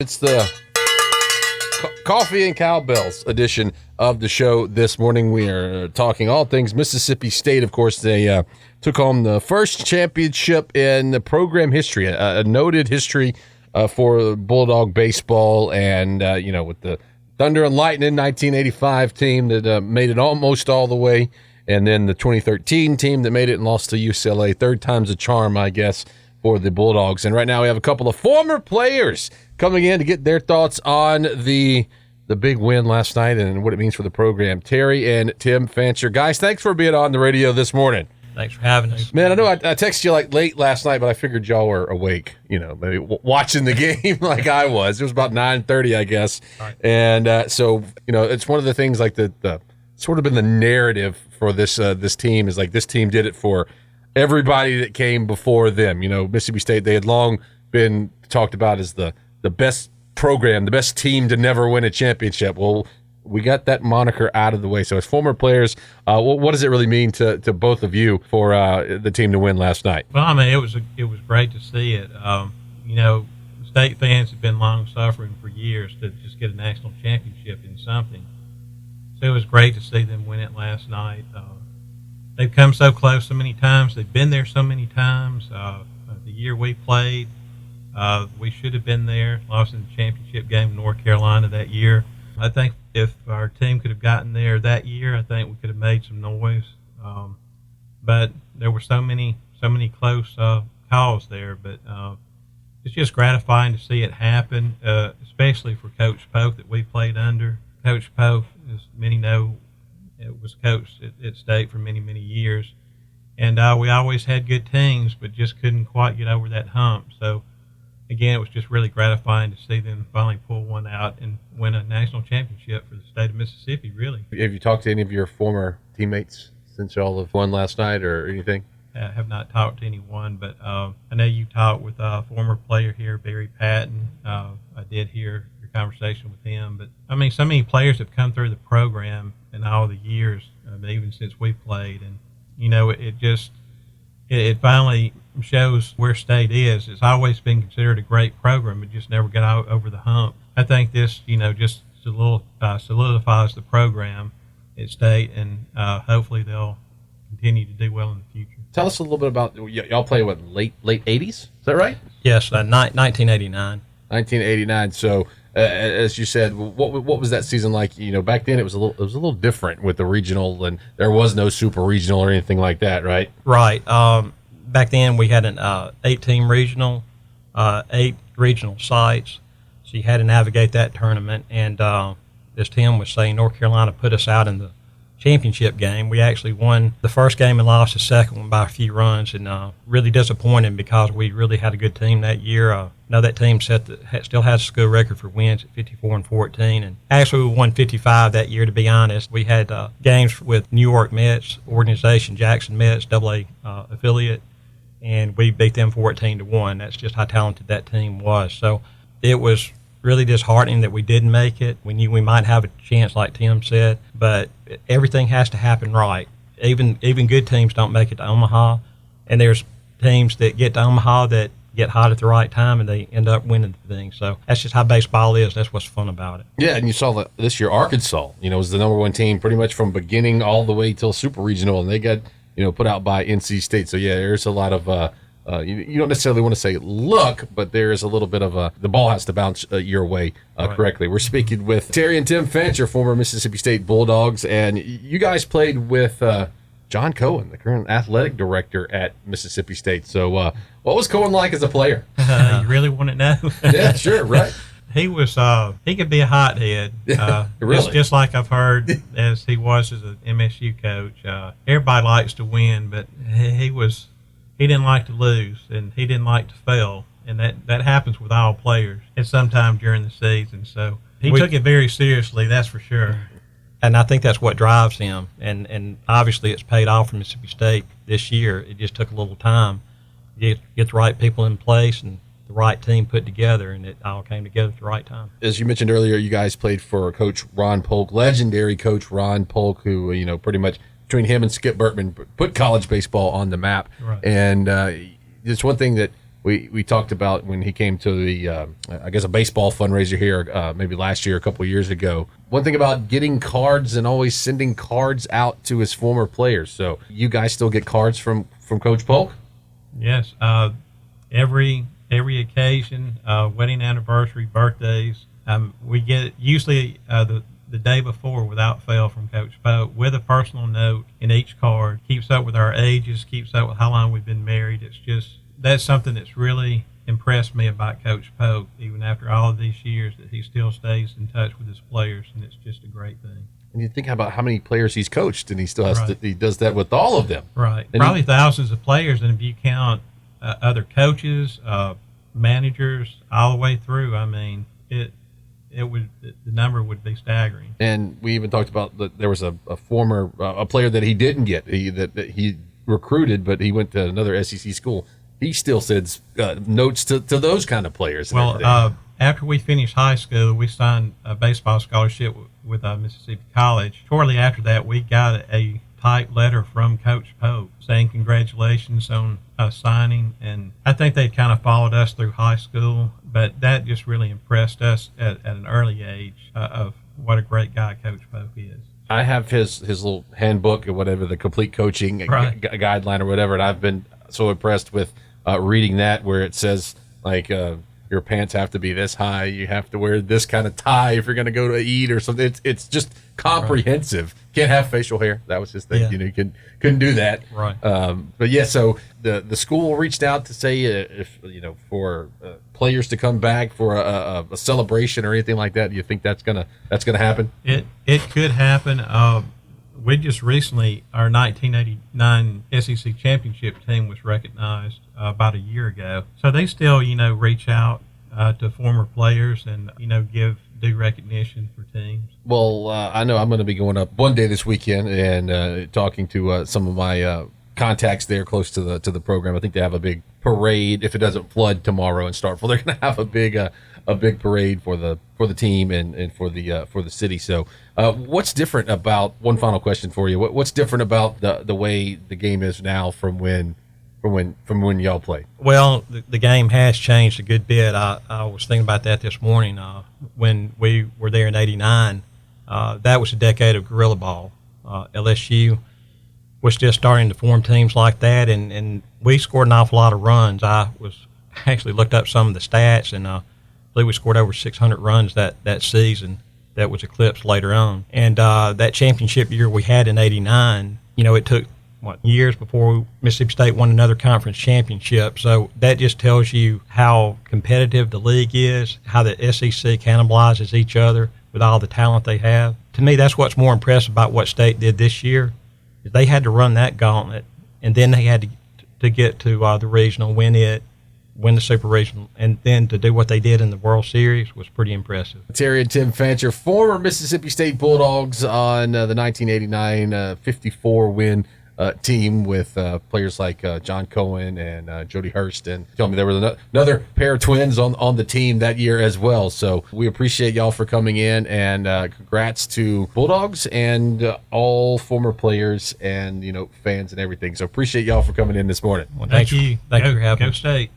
It's the Coffee and Cowbells edition of the show this morning. We are talking all things Mississippi State. Of course, they took home the first championship in the program history, a noted history for Bulldog baseball. And, with the Thunder and Lightning 1985 team that made it almost all the way, and then the 2013 team that made it and lost to UCLA. Third time's a charm, I guess, for the Bulldogs. And right now we have a couple of former players coming in to get their thoughts on the big win last night and what it means for the program. Terry and Tim Fancher. Guys, thanks for being on the radio this morning. Thanks for having us. Man, I know I texted you like late last night, but I figured y'all were awake, maybe watching the game like I was. It was about 9:30, I guess. Right. And so, it's one of the things like the sort of been the narrative for this team is like this team did it for everybody that came before them. Mississippi State, they had long been talked about as the best program, the best team to never win a championship. Well, we got that moniker out of the way. So as former players, what does it really mean to both of you for the team to win last night? Well, I mean, it was great to see it. State fans have been long suffering for years to just get a national championship in something. So it was great to see them win it last night. They've come so close so many times. They've been there so many times. The year we played, we should have been there. Lost in the championship game in North Carolina that year. I think if our team could have gotten there that year, I think we could have made some noise. But there were so many close calls there. But it's just gratifying to see it happen, especially for Coach Polk that we played under. Coach Polk, as many know, was coached at State for many, many years. And we always had good teams, but just couldn't quite get over that hump. So, again, it was just really gratifying to see them finally pull one out and win a national championship for the state of Mississippi, really. Have you talked to any of your former teammates since y'all have won last night or anything? I have not talked to anyone, but I know you talked with a former player here, Barry Patton. I did hear your conversation with him. But, I mean, so many players have come through the program in all the years, even since we played. And, it finally shows where State is. It's always been considered a great program. It just never got over the hump. I think this, just solidifies the program at State, and hopefully they'll continue to do well in the future. Tell us a little bit about y'all play what late 80s? Is that right? Yes, 1989. 1989. So as you said, what was that season like? Back then it was a little different with the regional, and there was no super regional or anything like that, right? Right. Back then we had an 8-team regional, 8 regional sites, so you had to navigate that tournament. And as Tim was saying, North Carolina put us out in the championship game. We actually won the first game and lost the second one by a few runs, and really disappointed because we really had a good team that year. I know that team still has a school record for wins at 54-14, and actually we won 55 that year, to be honest. We had games with New York Mets organization, Jackson Mets, AA affiliate, and we beat them 14-1. That's just how talented that team was. So it was really disheartening that we didn't make it. We knew we might have a chance, like Tim said, but everything has to happen right. Even good teams don't make it to Omaha, and there's teams that get to Omaha that get hot at the right time and they end up winning the thing. So that's just how baseball is. That's what's fun about it. Yeah, and you saw that this year Arkansas, was the number one team pretty much from beginning all the way till super regional, and they got put out by NC State. So yeah, there's a lot of you don't necessarily want to say luck, but there is a little bit of the ball has to bounce your way correctly. We're speaking with Terry and Tim Fancher, former Mississippi State Bulldogs, and you guys played with John Cohen, the current athletic director at Mississippi State. So what was Cohen like as a player? You really want to know? Yeah, sure, right. He was he could be a hothead. Really? Just like I've heard as he was as an MSU coach. Everybody likes to win, but he didn't like to lose, and he didn't like to fail, and that happens with all players at some time during the season. So he took it very seriously, that's for sure. And I think that's what drives him, and obviously it's paid off for Mississippi State this year. It just took a little time to get the right people in place and the right team put together, and it all came together at the right time. As you mentioned earlier, you guys played for Coach Ron Polk, legendary Coach Ron Polk, who pretty much between him and Skip Bertman put college baseball on the map. Right. And it's one thing that we talked about when he came to the, I guess, a baseball fundraiser here maybe last year, a couple of years ago. One thing about getting cards and always sending cards out to his former players. So you guys still get cards from Coach Polk? Yes. Every occasion, wedding anniversary, birthdays, we get usually the day before without fail from Coach Polk with a personal note in each card. Keeps up with our ages, keeps up with how long we've been married. That's something that's really impressed me about Coach Polk, even after all of these years, that he still stays in touch with his players, and it's just a great thing. And you think about how many players he's coached, and he still has Right. he does that with all of them. Right. And Probably thousands of players, and if you count other coaches, managers, all the way through, I mean, the number would be staggering. And we even talked about that there was a former a player that he didn't get that he recruited, but he went to another SEC school. He still sends notes to those kind of players. Well, after we finished high school, we signed a baseball scholarship with Mississippi College. Shortly after that, we got a typed letter from Coach Polk saying congratulations on signing, and I think they kind of followed us through high school, but that just really impressed us at an early age of what a great guy Coach Polk is. I have his little handbook or whatever, the complete coaching Right. guideline or whatever, and I've been so impressed with reading that, where it says like your pants have to be this high, you have to wear this kind of tie if you're going to go to eat or something. It's just comprehensive. Right. Can't have facial hair. That was his thing. Yeah. You couldn't do that. Right. But yeah, so the school reached out to say if for players to come back for a celebration or anything like that. Do you think that's gonna happen? It could happen. We just recently, our 1989 SEC championship team was recognized about a year ago. So they still, reach out to former players and, give due recognition for teams. Well, I know I'm going to be going up one day this weekend and talking to some of my contacts there close to the program. I think they have a big parade if it doesn't flood tomorrow in Starkville. They're going to have a big parade for the team and for the city. So, what's different about, one final question for you? What's different about the way the game is now from when y'all played? Well, the game has changed a good bit. I was thinking about that this morning. When we were there in '89, that was a decade of guerrilla ball. LSU was just starting to form teams like that, and we scored an awful lot of runs. I was actually looked up some of the stats, and I believe we scored over 600 runs that season. That was eclipsed later on. And that championship year we had in '89, it took years before Mississippi State won another conference championship. So that just tells you how competitive the league is, how the SEC cannibalizes each other with all the talent they have. To me, that's what's more impressive about what State did this year. Is they had to run that gauntlet, and then they had to get to the regional, win the super regional, and then to do what they did in the World Series was pretty impressive. Terry and Tim Fancher, former Mississippi State Bulldogs, on the 1989 54 win team with players like John Cohen and Jody Hurst, and tell me there was another pair of twins on the team that year as well. So we appreciate y'all for coming in, and congrats to Bulldogs and all former players and fans and everything. So appreciate y'all for coming in this morning. Well, Thank you. Thank you for having Go us. State.